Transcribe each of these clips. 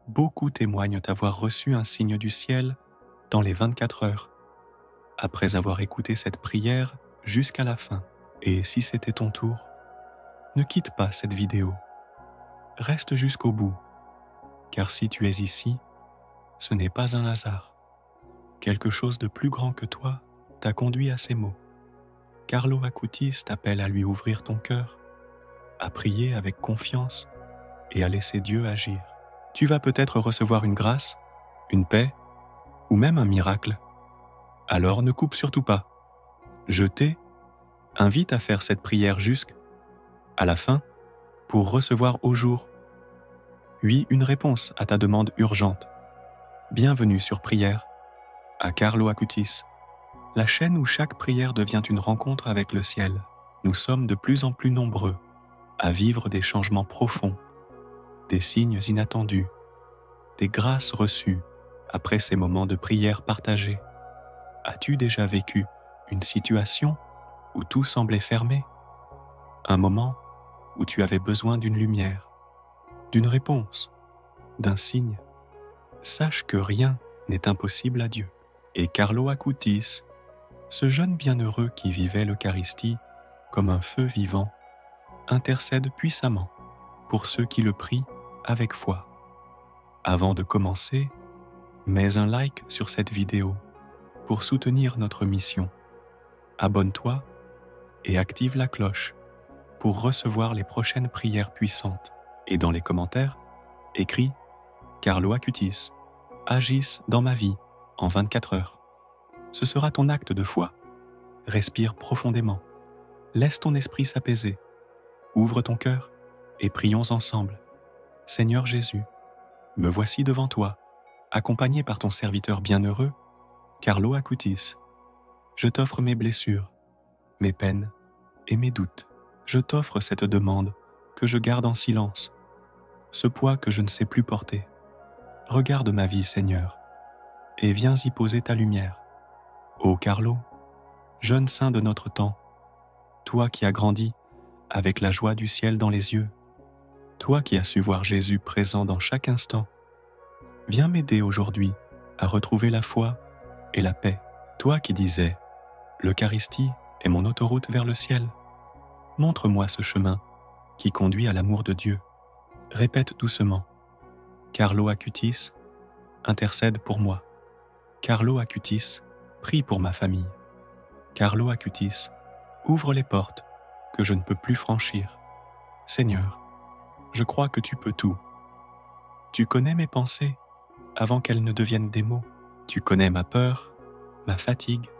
Beaucoup témoignent avoir reçu un signe du ciel dans les 24 heures, après avoir écouté cette prière jusqu'à la fin. Et si c'était ton tour, ne quitte pas cette vidéo. Reste jusqu'au bout, car si tu es ici, ce n'est pas un hasard. Quelque chose de plus grand que toi t'a conduit à ces mots. Carlo Acutis t'appelle à lui ouvrir ton cœur, à prier avec confiance et à laisser Dieu agir. Tu vas peut-être recevoir une grâce, une paix ou même un miracle. Alors ne coupe surtout pas. Je t'invite à faire cette prière jusqu'à la fin pour recevoir au jour, oui, une réponse à ta demande urgente. Bienvenue sur Prière à Carlo Acutis, la chaîne où chaque prière devient une rencontre avec le ciel. Nous sommes de plus en plus nombreux à vivre des changements profonds, des signes inattendus, des grâces reçues après ces moments de prière partagés. As-tu déjà vécu une situation où tout semblait fermé? Un moment où tu avais besoin d'une lumière, d'une réponse, d'un signe? Sache que rien n'est impossible à Dieu. Et Carlo Acutis, ce jeune bienheureux qui vivait l'Eucharistie comme un feu vivant, intercède puissamment pour ceux qui le prient avec foi. Avant de commencer, mets un like sur cette vidéo pour soutenir notre mission. Abonne-toi et active la cloche pour recevoir les prochaines prières puissantes. Et dans les commentaires, écris Carlo Acutis, agisse dans ma vie en 24 heures. Ce sera ton acte de foi. Respire profondément. Laisse ton esprit s'apaiser. Ouvre ton cœur et prions ensemble. Seigneur Jésus, me voici devant toi, accompagné par ton serviteur bienheureux, Carlo Acutis. Je t'offre mes blessures, mes peines et mes doutes. Je t'offre cette demande que je garde en silence, ce poids que je ne sais plus porter. Regarde ma vie, Seigneur, et viens y poser ta lumière. Ô Carlo, jeune saint de notre temps, toi qui as grandi avec la joie du ciel dans les yeux, toi qui as su voir Jésus présent dans chaque instant, viens m'aider aujourd'hui à retrouver la foi et la paix. Toi qui disais, l'Eucharistie est mon autoroute vers le ciel. Montre-moi ce chemin qui conduit à l'amour de Dieu. Répète doucement, Carlo Acutis, intercède pour moi. Carlo Acutis, prie pour ma famille. Carlo Acutis, ouvre les portes que je ne peux plus franchir. Seigneur, je crois que tu peux tout. Tu connais mes pensées avant qu'elles ne deviennent des mots. Tu connais ma peur, ma fatigue,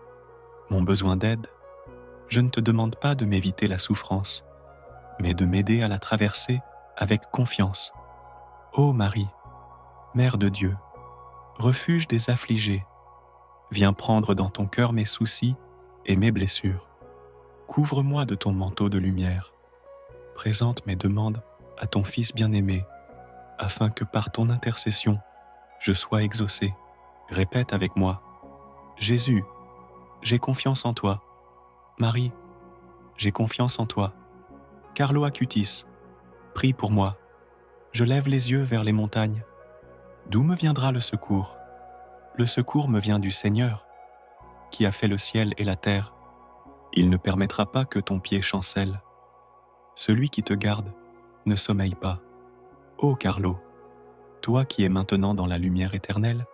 mon besoin d'aide. Je ne te demande pas de m'éviter la souffrance, mais de m'aider à la traverser avec confiance. Ô Marie, Mère de Dieu, refuge des affligés, viens prendre dans ton cœur mes soucis et mes blessures. Couvre-moi de ton manteau de lumière. Présente mes demandes à ton Fils bien-aimé, afin que par ton intercession, je sois exaucé. Répète avec moi, Jésus, j'ai confiance en toi. Marie, j'ai confiance en toi. Carlo Acutis, prie pour moi. Je lève les yeux vers les montagnes. D'où me viendra le secours? Le secours me vient du Seigneur, qui a fait le ciel et la terre. Il ne permettra pas que ton pied chancelle. Celui qui te garde ne sommeille pas. Ô Carlo, toi qui es maintenant dans la lumière éternelle,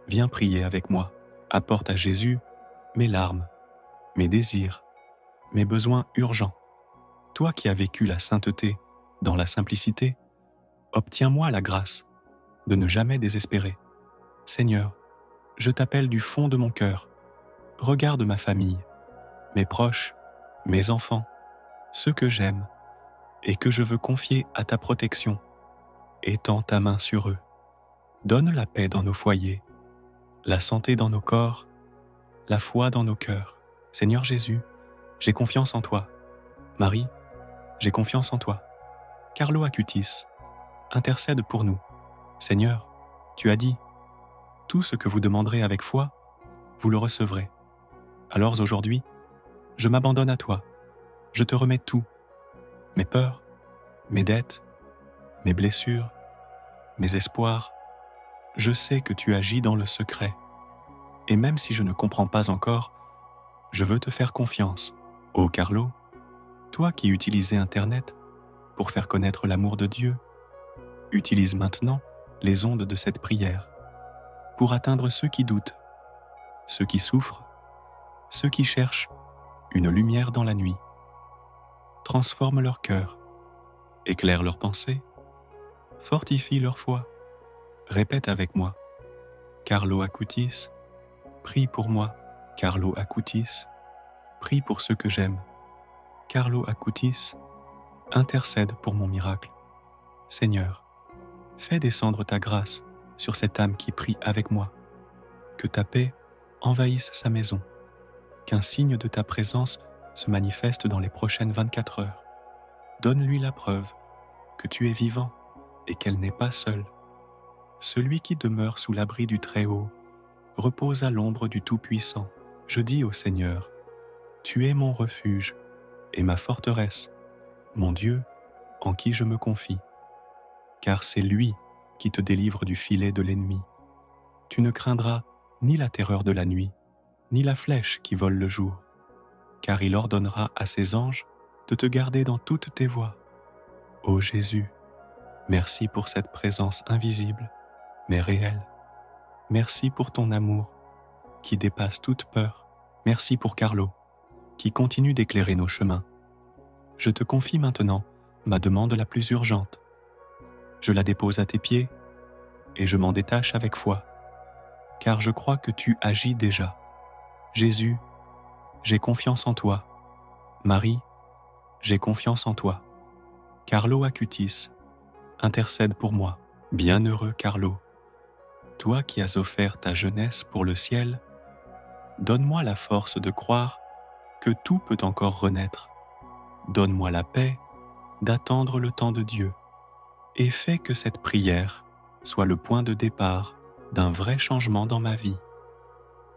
viens prier avec moi. Apporte à Jésus mes larmes, mes désirs, mes besoins urgents. Toi qui as vécu la sainteté dans la simplicité, obtiens-moi la grâce de ne jamais désespérer. Seigneur, je t'appelle du fond de mon cœur. Regarde ma famille, mes proches, mes enfants, ceux que j'aime et que je veux confier à ta protection. Étends ta main sur eux. Donne la paix dans nos foyers, la santé dans nos corps, la foi dans nos cœurs. Seigneur Jésus, j'ai confiance en toi. Marie, j'ai confiance en toi. Carlo Acutis, intercède pour nous. Seigneur, tu as dit, tout ce que vous demanderez avec foi, vous le recevrez. Alors aujourd'hui, je m'abandonne à toi. Je te remets tout, mes peurs, mes dettes, mes blessures, mes espoirs, Je sais que tu agis dans le secret, et même si je ne comprends pas encore, je veux te faire confiance. Oh Carlo, toi qui utilisais Internet pour faire connaître l'amour de Dieu, utilise maintenant les ondes de cette prière pour atteindre ceux qui doutent, ceux qui souffrent, ceux qui cherchent une lumière dans la nuit. Transforme leur cœur, éclaire leurs pensées, fortifie leur foi. Répète avec moi. Carlo Acutis, prie pour moi. Carlo Acutis, prie pour ceux que j'aime. Carlo Acutis, intercède pour mon miracle. Seigneur, fais descendre ta grâce sur cette âme qui prie avec moi. Que ta paix envahisse sa maison. Qu'un signe de ta présence se manifeste dans les prochaines 24 heures. Donne-lui la preuve que tu es vivant et qu'elle n'est pas seule. Celui qui demeure sous l'abri du Très-Haut repose à l'ombre du Tout-Puissant. Je dis au Seigneur, tu es mon refuge et ma forteresse, mon Dieu en qui je me confie. Car c'est lui qui te délivre du filet de l'ennemi. Tu ne craindras ni la terreur de la nuit, ni la flèche qui vole le jour, car il ordonnera à ses anges de te garder dans toutes tes voies. Ô Jésus, merci pour cette présence invisible, mais réelle. Merci pour ton amour qui dépasse toute peur. Merci pour Carlo, qui continue d'éclairer nos chemins. Je te confie maintenant ma demande la plus urgente. Je la dépose à tes pieds et je m'en détache avec foi, car je crois que tu agis déjà. Jésus, j'ai confiance en toi. Marie, j'ai confiance en toi. Carlo Acutis, intercède pour moi. Bienheureux Carlo, toi qui as offert ta jeunesse pour le ciel, donne-moi la force de croire que tout peut encore renaître. Donne-moi la paix d'attendre le temps de Dieu et fais que cette prière soit le point de départ d'un vrai changement dans ma vie.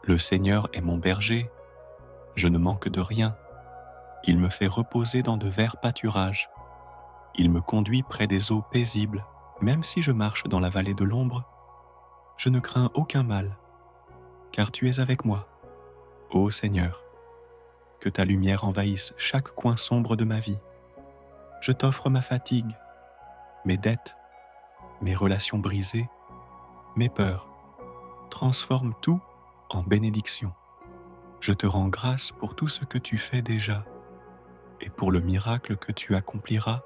Le Seigneur est mon berger, je ne manque de rien. Il me fait reposer dans de verts pâturages. Il me conduit près des eaux paisibles. Même si je marche dans la vallée de l'ombre, je ne crains aucun mal, car tu es avec moi. Ô Seigneur, que ta lumière envahisse chaque coin sombre de ma vie. Je t'offre ma fatigue, mes dettes, mes relations brisées, mes peurs. Transforme tout en bénédiction. Je te rends grâce pour tout ce que tu fais déjà et pour le miracle que tu accompliras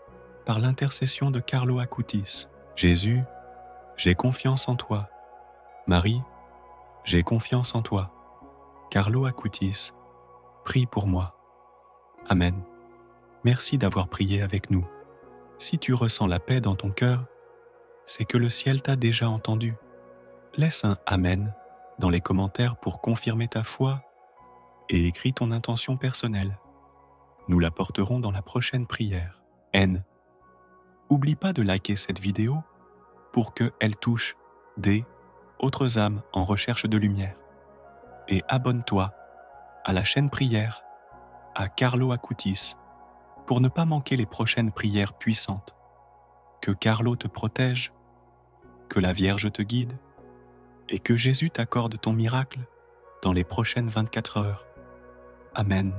par l'intercession de Carlo Acutis. Jésus, j'ai confiance en toi. Marie, j'ai confiance en toi. Carlo Acutis, prie pour moi. Amen. Merci d'avoir prié avec nous. Si tu ressens la paix dans ton cœur, c'est que le ciel t'a déjà entendu. Laisse un Amen dans les commentaires pour confirmer ta foi et écris ton intention personnelle. Nous la porterons dans la prochaine prière. N. Oublie pas de liker cette vidéo pour qu'elle touche des autres âmes en recherche de lumière. Et abonne-toi à la chaîne prière à Carlo Acutis pour ne pas manquer les prochaines prières puissantes. Que Carlo te protège, que la Vierge te guide et que Jésus t'accorde ton miracle dans les prochaines 24 heures. Amen.